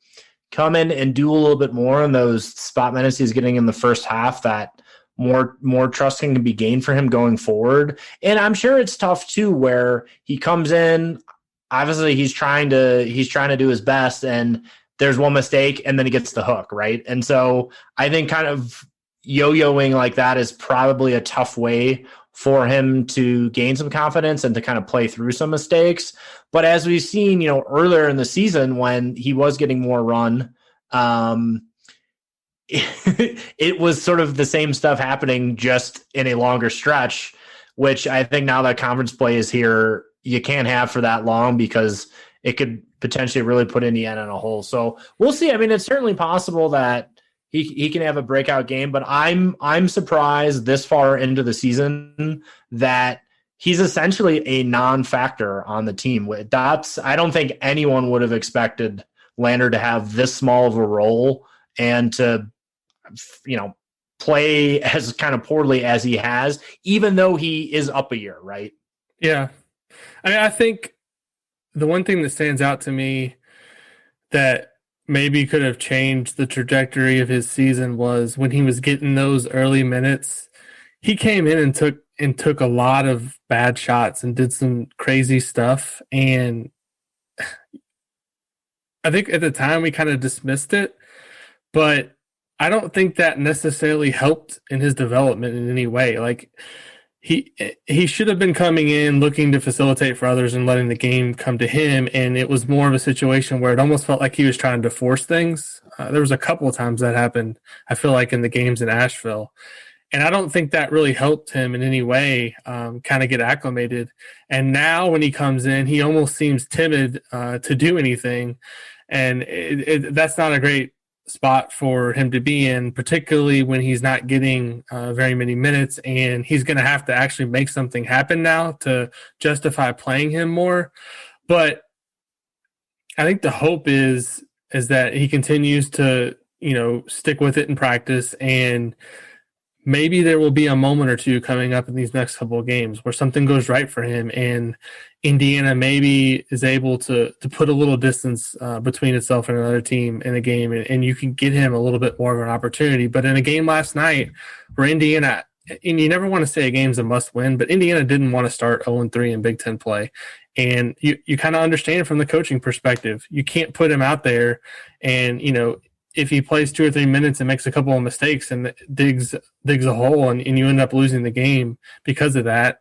Speaker 3: come in and do a little bit more in those spot minutes he's getting in the first half, that more trusting can be gained for him going forward. And I'm sure it's tough too, where he comes in, obviously he's trying to do his best, and there's one mistake and then he gets the hook, right? And so I think kind of yo-yoing like that is probably a tough way for him to gain some confidence and to kind of play through some mistakes. But as we've seen, earlier in the season when he was getting more run, it was sort of the same stuff happening just in a longer stretch, which I think now that conference play is here, you can't have for that long, because it could potentially really put Indiana in a hole. So we'll see. I mean, it's certainly possible that he can have a breakout game, but I'm surprised this far into the season that he's essentially a non-factor on the team. I don't think anyone would have expected Lander to have this small of a role and to, play as kind of poorly as he has, even though he is up a year, right?
Speaker 2: Yeah. I think the one thing that stands out to me that maybe could have changed the trajectory of his season was when he was getting those early minutes, he came in and took a lot of bad shots and did some crazy stuff. And I think at the time we kind of dismissed it, but I don't think that necessarily helped in his development in any way. Like, he should have been coming in looking to facilitate for others and letting the game come to him, and it was more of a situation where it almost felt like he was trying to force things. There was a couple of times that happened, I feel like, in the games in Asheville. And I don't think that really helped him in any way kind of get acclimated. And now when he comes in, he almost seems timid to do anything. And that's not a great spot for him to be in, particularly when he's not getting very many minutes. And he's going to have to actually make something happen now to justify playing him more. But I think the hope is that he continues to, stick with it in practice, and maybe there will be a moment or two coming up in these next couple of games where something goes right for him, and Indiana maybe is able to put a little distance between itself and another team in a game, and you can get him a little bit more of an opportunity. But in a game last night where Indiana, and you never want to say a game's a must-win, but Indiana didn't want to start 0-3 in Big Ten play. And you kind of understand from the coaching perspective. You can't put him out there and, if he plays 2 or 3 minutes and makes a couple of mistakes and digs a hole and you end up losing the game because of that,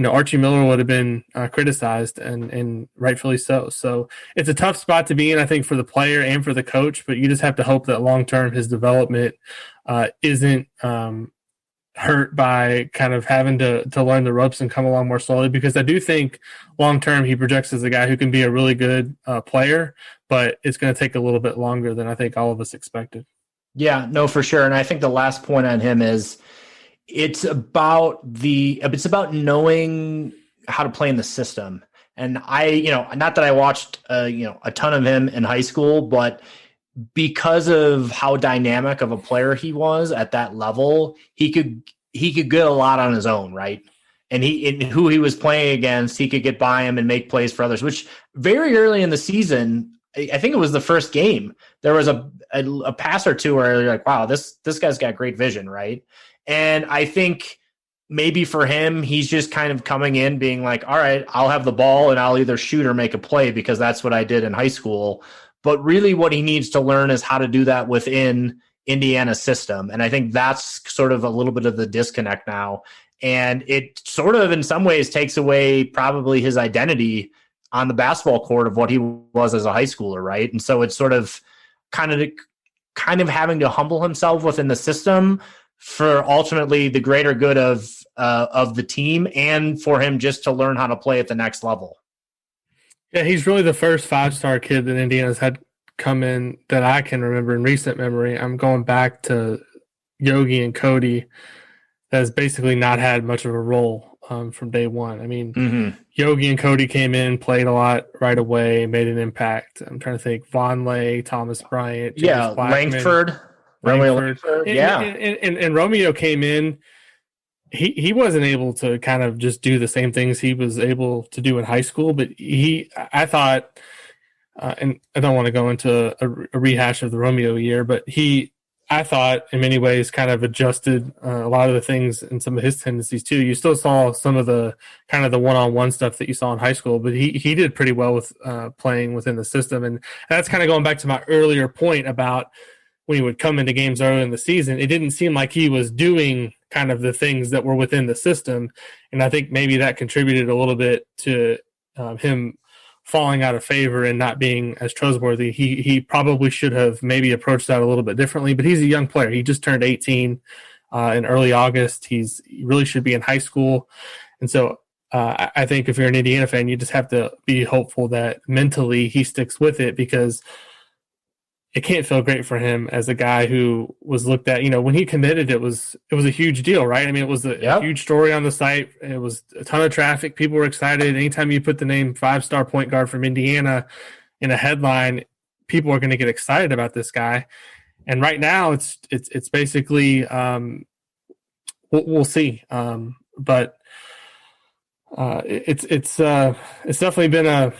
Speaker 2: Archie Miller would have been criticized and rightfully so. So it's a tough spot to be in, I think, for the player and for the coach, but you just have to hope that long-term his development isn't hurt by kind of having to learn the ropes and come along more slowly, because I do think long-term he projects as a guy who can be a really good player, but it's going to take a little bit longer than I think all of us expected.
Speaker 3: Yeah, no, for sure. And I think the last point on him is it's about knowing how to play in the system. And not that I watched, a ton of him in high school, but because of how dynamic of a player he was at that level, he could get a lot on his own, right? And who he was playing against, he could get by him and make plays for others, which very early in the season, I think it was the first game, there was a pass or two where you're like, wow, this guy's got great vision, right? And I think maybe for him, he's just kind of coming in being like, all right, I'll have the ball and I'll either shoot or make a play because that's what I did in high school. But really what he needs to learn is how to do that within Indiana's system. And I think that's sort of a little bit of the disconnect now. And it sort of in some ways takes away probably his identity on the basketball court of what he was as a high schooler, right? And so it's sort of kind of having to humble himself within the system for ultimately the greater good of the team and for him just to learn how to play at the next level.
Speaker 2: Yeah, he's really the first 5-star kid that Indiana's had come in that I can remember in recent memory. I'm going back to Yogi and Cody, that has basically not had much of a role from day one. I mean, Yogi and Cody came in, played a lot right away, made an impact. I'm trying to think. Vonleh, Thomas Bryant, James Blackman,
Speaker 3: Langford.
Speaker 2: Yeah. And Romeo came in. He wasn't able to kind of just do the same things he was able to do in high school, but I thought, and I don't want to go into a rehash of the Romeo year, but I thought in many ways kind of adjusted a lot of the things and some of his tendencies too. You still saw some of the kind of the one-on-one stuff that you saw in high school, but he did pretty well with playing within the system. And that's kind of going back to my earlier point about when he would come into games early in the season, it didn't seem like he was doing kind of the things that were within the system. And I think maybe that contributed a little bit to him falling out of favor and not being as trustworthy. He probably should have maybe approached that a little bit differently, but he's a young player. He just turned 18 in early August. He really should be in high school. And so I think if you're an Indiana fan, you just have to be hopeful that mentally he sticks with it, because it can't feel great for him as a guy who was looked at, when he committed, it was a huge deal, right? I mean, it was a huge story on the site. It was a ton of traffic. People were excited. Anytime you put the name 5-star point guard from Indiana in a headline, people are going to get excited about this guy. And right now it's basically, we'll see. But it's definitely been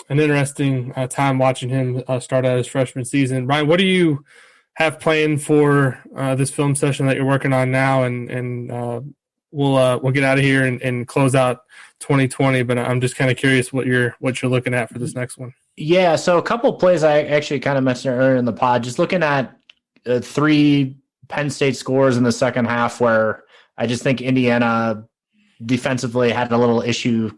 Speaker 2: an interesting time watching him start out his freshman season. Ryan, what do you have planned for this film session that you're working on now? And we'll get out of here and close out 2020. But I'm just kind of curious what you're looking at for this next one.
Speaker 3: Yeah, so a couple of plays I actually kind of mentioned earlier in the pod. Just looking at 3 Penn State scores in the second half, where I just think Indiana defensively had a little issue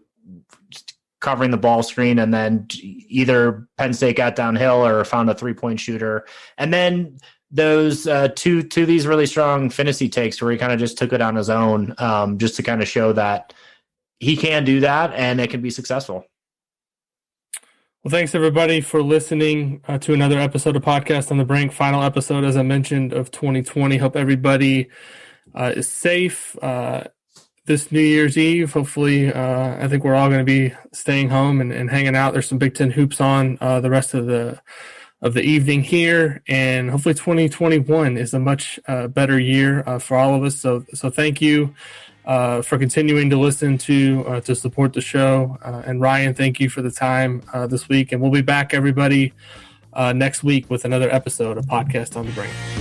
Speaker 3: covering the ball screen, and then either Penn State got downhill or found a 3-point shooter. And then those two these really strong Phinisee takes where he kind of just took it on his own, just to kind of show that he can do that and it can be successful.
Speaker 2: Well, thanks everybody for listening to another episode of Podcast on the Brink. Final episode, as I mentioned, of 2020. Hope everybody is safe this New Year's Eve. Hopefully, I think we're all going to be staying home and hanging out. There's some Big Ten hoops on the rest of the evening here, and hopefully 2021 is a much better year for all of us. So thank you for continuing to listen to support the show. And Ryan, thank you for the time this week. And we'll be back, everybody, next week with another episode of Podcast on the Brink.